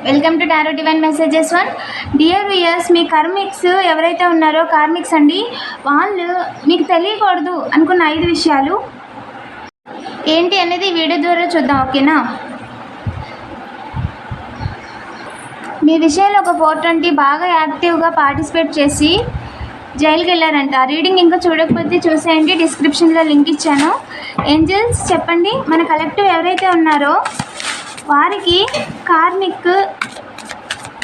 Welcome to tarot divine messages 1. Dear viewers, me karmics ఎవరైతే ఉన్నారో karmics అండి, వాళ్ళు మీకు తెలియకూడదు అనుకున్న 5 విషయాలు ఏంటి అనేది వీడియో ద్వారా చూద్దాం. ఓకేనా? మీ విషయంలో ఒక 420 బాగా యాక్టివ్గా పార్టిసిపేట్ చేసి జైలుకి వెళ్ళారంట. రీడింగ్ ఇంకా చూడకపోతే చూసేయండి, డిస్క్రిప్షన్లో లింక్ ఇచ్చాను. ఏంజల్స్ చెప్పండి, మన కలెక్టివ్ ఎవరైతే ఉన్నారో వారికి కార్మిక్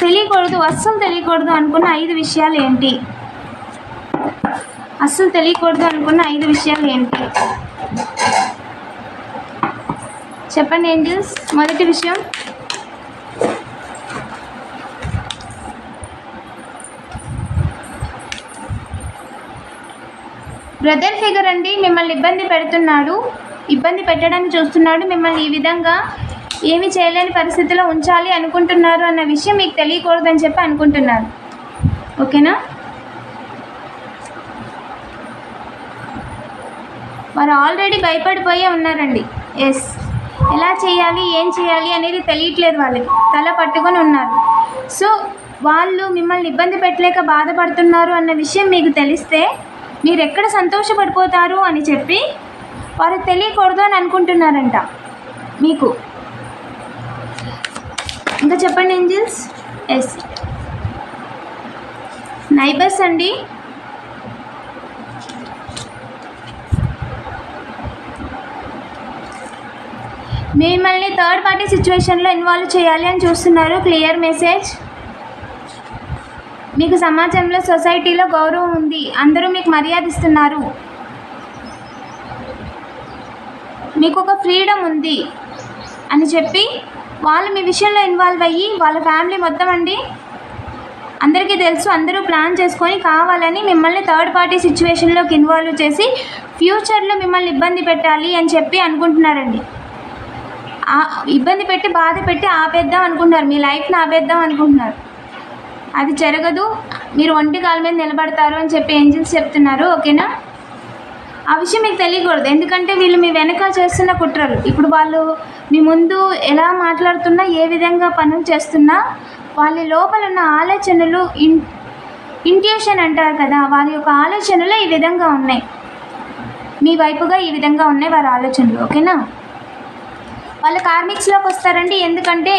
తెలియకూడదు, అస్సలు తెలియకూడదు అనుకున్న 5 విషయాలు ఏంటి? అస్సలు తెలియకూడదు అనుకున్న 5 విషయాలు ఏంటి చెప్పండి ఏంజల్స్. మొదటి విషయం, బ్రదర్ ఫిగర్ అండి, మిమ్మల్ని ఇబ్బంది పెడుతున్నాడు, ఇబ్బంది పెట్టడానికి చూస్తున్నాడు, మిమ్మల్ని ఈ విధంగా ఏమి చేయలేని పరిస్థితిలో ఉంచాలి అనుకుంటున్నారు అన్న విషయం మీకు తెలియకూడదని చెప్పి అనుకుంటున్నారు. ఓకేనా? వారు ఆల్రెడీ భయపడిపోయే ఉన్నారండి. ఎస్, ఎలా చేయాలి, ఏం చేయాలి అనేది తెలియట్లేదు, వాళ్ళకి తల పట్టుకొని ఉన్నారు. సో వాళ్ళు మిమ్మల్ని ఇబ్బంది పెట్టలేక బాధపడుతున్నారు అన్న విషయం మీకు తెలిస్తే మీరు ఎక్కడ సంతోషపడిపోతారు అని చెప్పి వారు తెలియకూడదు అని అనుకుంటున్నారంట మీకు. ఇంకా చెప్పండి ఏంజల్స్. ఎస్, నైబర్స్ అండి, మిమ్మల్ని థర్డ్ పార్టీ సిచ్యువేషన్లో ఇన్వాల్వ్ చేయాలి అని చూస్తున్నారు. Clear message. మీకు సమాజంలో సొసైటీలో గౌరవం ఉంది, అందరూ మీకు మర్యాద ఇస్తున్నారు, మీకు ఒక ఫ్రీడమ్ ఉంది అని చెప్పి వాళ్ళు మీ విషయంలో ఇన్వాల్వ్ అయ్యి వాళ్ళ ఫ్యామిలీ మొత్తం అండి అందరికీ తెలుసు, అందరూ ప్లాన్ చేసుకొని కావాలని మిమ్మల్ని థర్డ్ పార్టీ సిచ్యువేషన్లోకి ఇన్వాల్వ్ చేసి ఫ్యూచర్లో మిమ్మల్ని ఇబ్బంది పెట్టాలి అని చెప్పి అనుకుంటున్నారండి. ఇబ్బంది పెట్టి బాధ పెట్టి ఆపేద్దాం అనుకుంటున్నారు, మీ లైఫ్ని ఆపేద్దాం అనుకుంటున్నారు. అది జరగదు, మీరు ఒంటి కాళ్ళ మీద నిలబడతారు అని చెప్పి ఏంజల్స్ చెప్తున్నారు. ఓకేనా? ఆ విషయం మీకు తెలియకూడదు, ఎందుకంటే వీళ్ళు మీ వెనక చేస్తున్న కుట్రలు. ఇప్పుడు వాళ్ళు మీ ముందు ఎలా మాట్లాడుతున్నా, ఏ విధంగా పనులు చేస్తున్నా వాళ్ళ లోపల ఉన్న ఆలోచనలు, ఇంట్యూషన్ అంటారు కదా, వాళ్ళ యొక్క ఆలోచనలు ఈ విధంగా ఉన్నాయి, మీ వైపుగా ఈ విధంగా ఉన్నాయి వారి ఆలోచనలు. ఓకేనా? వాళ్ళ కార్మిక్స్లోకి వస్తారండి, ఎందుకంటే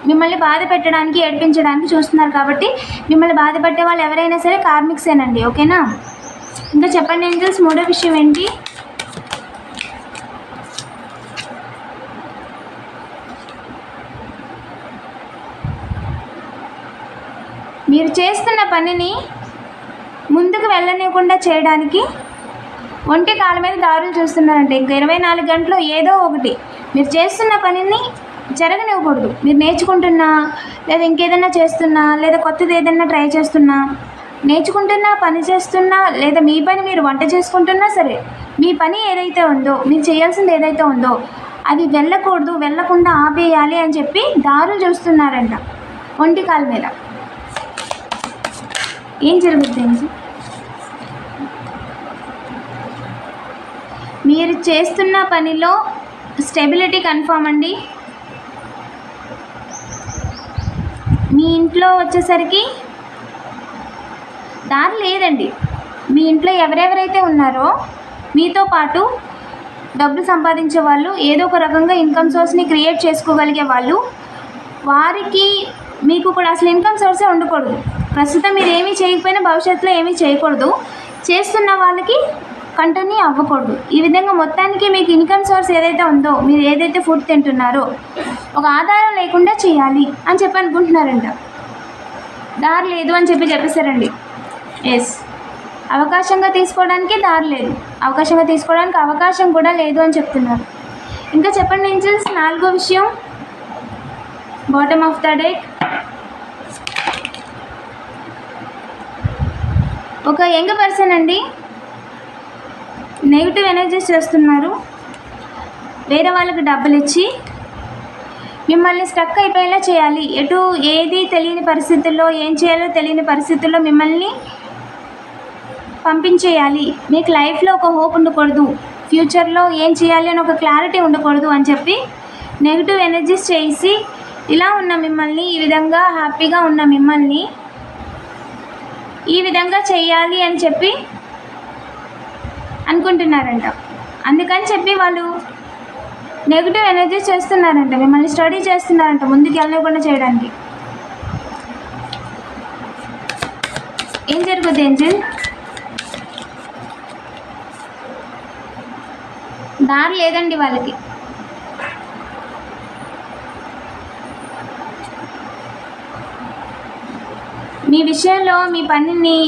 మిమ్మల్ని బాధ పెట్టడానికి, ఏడిపించడానికి చూస్తున్నారు కాబట్టి మిమ్మల్ని బాధ పెట్టే వాళ్ళు ఎవరైనా సరే కార్మిక్సేనండి. ఓకేనా? ఇంకా చెప్పండి ఏంజల్స్, మూడో విషయం ఏంటి? మీరు చేస్తున్న పనిని ముందుకు వెళ్ళనివ్వకుండా చేయడానికి ఒంటి కాళ్ళ మీద దారులు చూస్తున్నారంటే ఇంకా 24 గంటలు ఏదో ఒకటి మీరు చేస్తున్న పనిని జరగనివ్వకూడదు. మీరు నేర్చుకుంటున్నా, లేదా ఇంకేదైనా చేస్తున్నా, లేదా కొత్తది ఏదైనా ట్రై చేస్తున్నా, నేర్చుకుంటున్నా, పని చేస్తున్నా, లేదా మీ పని మీరు వంట చేసుకుంటున్నా సరే, మీ పని ఏదైతే ఉందో, మీరు చేయాల్సింది ఏదైతే ఉందో అది వెళ్ళకూడదు, వెళ్ళకుండా ఆపేయాలి అని చెప్పి దారులు చూస్తున్నారంట ఒంటి కాళ్ళ మీద. ఏం జరుగుతుంది? మీరు చేస్తున్న పనిలో స్టెబిలిటీ కన్ఫర్మ్ అండి. మీ ఇంట్లో వచ్చేసరికి దారి లేదండి. మీ ఇంట్లో ఎవరెవరైతే ఉన్నారో మీతో పాటు డబ్బులు సంపాదించే వాళ్ళు, ఏదో ఒక రకంగా ఇన్కమ్ సోర్స్ని క్రియేట్ చేసుకోగలిగే వాళ్ళు, వారికి మీకు కూడా అసలు ఇన్కమ్ సోర్సే ఉండకూడదు. ప్రస్తుతం మీరు ఏమీ చేయకపోయినా భవిష్యత్తులో ఏమీ చేయకూడదు, చేస్తున్న వాళ్ళకి కంటిన్యూ అవ్వకూడదు. ఈ విధంగా మొత్తానికి మీకు ఇన్కమ్ సోర్స్ ఏదైతే ఉందో, మీరు ఏదైతే ఫుడ్ తింటున్నారో ఒక ఆధారం లేకుండా చేయాలి అని చెప్పి అనుకుంటున్నారంట. దారి లేదు అని చెప్పి చెప్పేశారండి. ఎస్, అవకాశంగా తీసుకోవడానికి దారి లేదు, అవకాశంగా తీసుకోవడానికి అవకాశం కూడా లేదు అని చెప్తున్నారు. ఇంకా చెప్పండి ఏంజల్స్, 4వ విషయం, బాటమ్ ఆఫ్ ద డెక్. ఒక యంగ్ పర్సన్ అండి, నెగిటివ్ ఎనర్జీస్ చేస్తున్నారు, వేరే వాళ్ళకి డబ్బులు ఇచ్చి మిమ్మల్ని స్టక్ అయిపోయేలా చేయాలి. ఏది తెలియని పరిస్థితుల్లో, ఏం చేయాలో తెలియని పరిస్థితుల్లో మిమ్మల్ని పంపించేయాలి. మీకు లైఫ్లో ఒక హోప్ ఉండకూడదు, ఫ్యూచర్లో ఏం చేయాలి అని ఒక క్లారిటీ ఉండకూడదు అని చెప్పి నెగిటివ్ ఎనర్జీస్ చేసి ఇలా ఉన్న మిమ్మల్ని, ఈ విధంగా హ్యాపీగా ఉన్న మిమ్మల్ని ఈ విధంగా చెయ్యాలి అని చెప్పి అనుకుంటున్నారంట. అందుకని చెప్పి వాళ్ళు నెగిటివ్ ఎనర్జీ చేస్తున్నారంట, మిమ్మల్ని స్టడీ చేస్తున్నారంట ముందుకు వెళ్ళకుండా చేయడానికి. ఏం జరుగుద్ది ఏంజిల్? దారి లేదండి వాళ్ళకి. మీ విషయంలో మీ పనిని,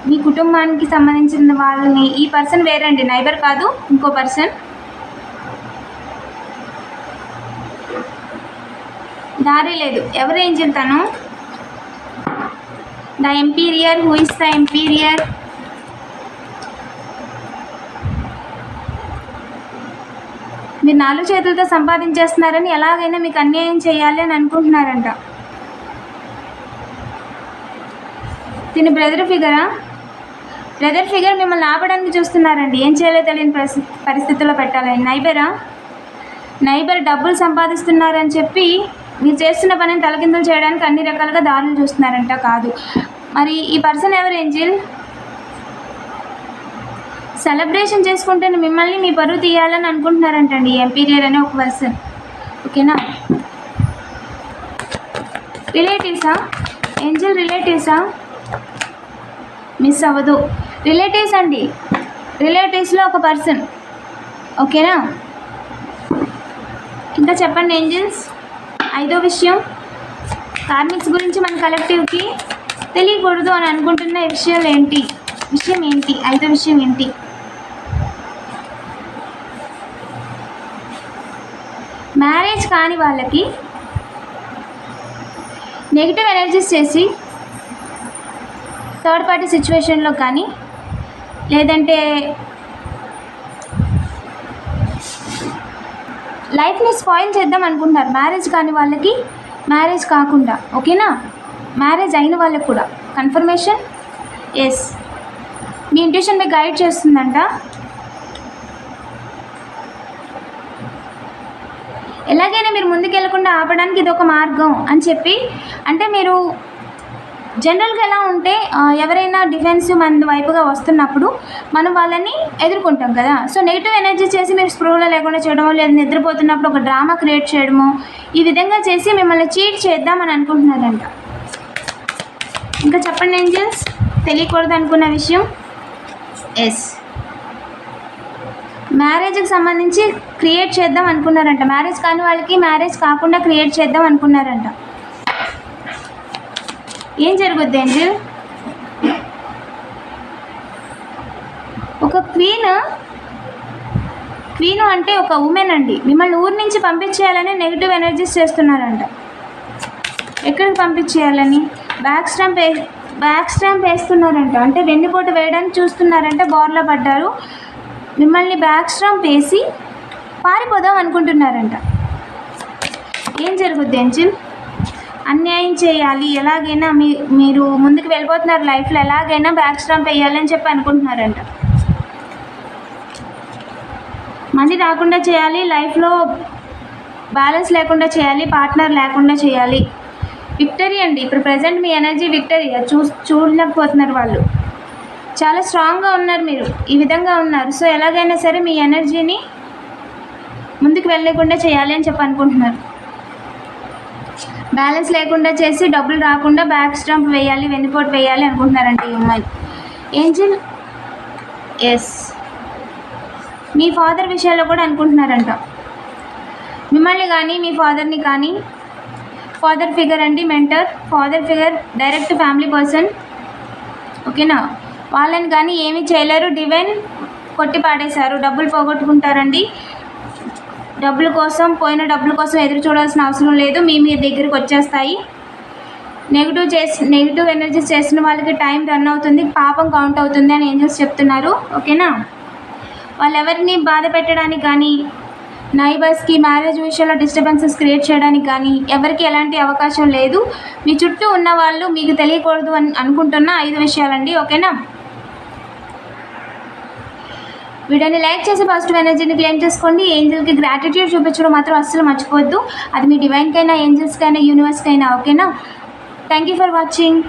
మీ కుటుంబానికి సంబంధించిన వాళ్ళని, ఈ పర్సన్ వేరండి, నైబర్ కాదు, ఇంకో పర్సన్. దారి లేదు. ఎవరు ఏంజిల్? తను the emperor. Who is the emperor? మీరు 4 చేతులతో సంపాదించేస్తున్నారని, ఎలాగైనా మీకు అన్యాయం చేయాలి అని అనుకుంటున్నారంట. తిని బ్రదర్ ఫిగరా? బ్రదర్ ఫిగర్ మిమ్మల్ని ఆపడానికి చూస్తున్నారండి, ఏం చేయాలో తెలియని పరిస్థితుల్లో పెట్టాలని. నైబరా? నైబర్ డబ్బులు సంపాదిస్తున్నారని చెప్పి మీరు చేస్తున్న పనిని తలకిందులు చేయడానికి అన్ని రకాలుగా దారులు చూస్తున్నారంట. కాదు. మరి ఈ పర్సన్ ఎవరు ఏంజిల్? సెలబ్రేషన్ చేసుకుంటే మిమ్మల్ని, మీ పరువు తీయాలని అనుకుంటున్నారంటండి ఎంపీరియర్ అనే ఒక పర్సన్. ఓకేనా? రిలేటివ్సా ఏంజిల్? రిలేటివ్సా? మిస్ అవ్వదు. రిలేటివ్స్ అండి, రిలేటివ్స్లో ఒక పర్సన్. ఓకేనా? ఇంకా చెప్పండి ఏంజిల్స్. 5వ విషయం, కార్మిక్స్ గురించి మన కలెక్టివ్కి తెలియకూడదు అని అనుకుంటున్న విషయం ఏంటి? 5వ విషయం ఏంటి? మ్యారేజ్ కాని వాళ్ళకి నెగిటివ్ ఎనర్జీస్ చేసి థర్డ్ పార్టీ సిచ్యువేషన్లో కానీ, లేదంటే లైఫ్ని స్పాయిల్ చేద్దాం అనుకుంటున్నారు. మ్యారేజ్ కాని వాళ్ళకి, మ్యారేజ్ కాకుండా. ఓకేనా? మ్యారేజ్ అయిన వాళ్ళకి కూడా కన్ఫర్మేషన్. ఎస్, మీ ఇంట్యూషన్ మీకు గైడ్ చేస్తుందంట. ఎలాగైనా మీరు ముందుకు వెళ్ళకుండా ఆపడానికి ఇది ఒక మార్గం అని చెప్పి, అంటే మీరు జనరల్గా ఎలా ఉంటే ఎవరైనా డిఫెన్స్ మన వైపుగా వస్తున్నప్పుడు మనం వాళ్ళని ఎదుర్కొంటాం కదా. సో నెగిటివ్ ఎనర్జీ చేసి మీరు స్పృహలో లేకుండా చేయడమో, లేదా నిద్రపోతున్నప్పుడు ఒక డ్రామా క్రియేట్ చేయడమో, ఈ విధంగా చేసి మిమ్మల్ని చీట్ చేద్దామని అనుకుంటున్నారంట. ఇంకా చెప్పండి ఏంజల్స్, తెలియకూడదు అనుకున్న విషయం. ఎస్, మ్యారేజ్కి సంబంధించి క్రియేట్ చేద్దాం అనుకున్నారంట. మ్యారేజ్ కాని వాళ్ళకి మ్యారేజ్ కాకుండా క్రియేట్ చేద్దాం అనుకున్నారంట. ఏం జరుగుద్ది ఏంజిల్? ఒక క్వీన్ అంటే ఒక ఉమెన్ అండి, మిమ్మల్ని ఊరి నుంచి పంపించేయాలని నెగిటివ్ ఎనర్జీస్ చేస్తున్నారంట. ఎక్కడికి పంపించేయాలని? Back stamp వేస్తున్నారంట. అంటే వెన్నుపోటు వేయడానికి చూస్తున్నారంటే బోర్లో పడ్డారు. మిమ్మల్ని బ్యాక్ స్టాంప్ వేసి పారిపోదాం అనుకుంటున్నారంట. ఏం జరుగుద్ది ఏంజిల్? అన్యాయం చేయాలి, ఎలాగైనా మీరు ముందుకు వెళ్ళిపోతున్నారు లైఫ్లో, ఎలాగైనా బ్యాక్ స్టాంప్ వేయాలని చెప్పి అనుకుంటున్నారంట. మనీ రాకుండా చేయాలి, లైఫ్లో బ్యాలెన్స్ లేకుండా చేయాలి, పార్ట్నర్ లేకుండా చేయాలి. విక్టరీ అండి, ఇప్పుడు ప్రజెంట్ మీ ఎనర్జీ విక్టరీ. చూడలేకపోతున్నారు వాళ్ళు. చాలా స్ట్రాంగ్గా ఉన్నారు మీరు, ఈ విధంగా ఉన్నారు. సో ఎలాగైనా సరే మీ ఎనర్జీని ముందుకు వెళ్ళకుండా చేయాలి అని చెప్పి అనుకుంటున్నారు. బ్యాలెన్స్ లేకుండా చేసి డబ్బులు రాకుండా బ్యాక్ స్టాంప్ వేయాలి, వెన్నుపోటు వేయాలి అనుకుంటున్నారంట ఈ అమ్మాయి. ఏంజిల్? ఎస్, మీ ఫాదర్ విషయాల్లో కూడా అనుకుంటున్నారంట. మిమ్మల్ని కానీ మీ ఫాదర్ని కానీ, ఫాదర్ ఫిగర్ అండి, mentor, father figure, direct family person. ఓకేనా? వాళ్ళని కానీ ఏమీ చేయలేరు, డివైన్ కొట్టి పాడేశారు. డబ్బులు పోగొట్టుకుంటారండి. పోయిన డబ్బుల కోసం ఎదురు చూడాల్సిన అవసరం లేదు, మీ దగ్గరికి వచ్చేస్తాయి. నెగిటివ్ ఎనర్జీస్ చేసిన వాళ్ళకి టైం రన్ అవుతుంది, పాపం కౌంట్ అవుతుంది అని ఏంజల్స్ చెప్తున్నారు. ఓకేనా? వాళ్ళు ఎవరిని బాధ పెట్టడానికి కానీ, నైబర్స్కి మ్యారేజ్ విషయంలో డిస్టర్బెన్సెస్ క్రియేట్ చేయడానికి కానీ ఎవరికి ఎలాంటి అవకాశం లేదు. మీ చుట్టూ ఉన్న వాళ్ళు మీకు తెలియకూడదు అని అనుకుంటున్న 5 విషయాలండి. ఓకేనా? వీడియోని లైక్ చేసి పాజిటివ్ ఎనర్జీని క్లెయిమ్ చేసుకోండి. ఏంజల్కి గ్రాటిట్యూడ్ చూపించడం మాత్రం అస్సలు మర్చిపోవద్దు. అది మీ డివైన్కైనా, ఏంజల్స్కైనా, యూనివర్స్కైనా. ఓకేనా? Thank you for watching.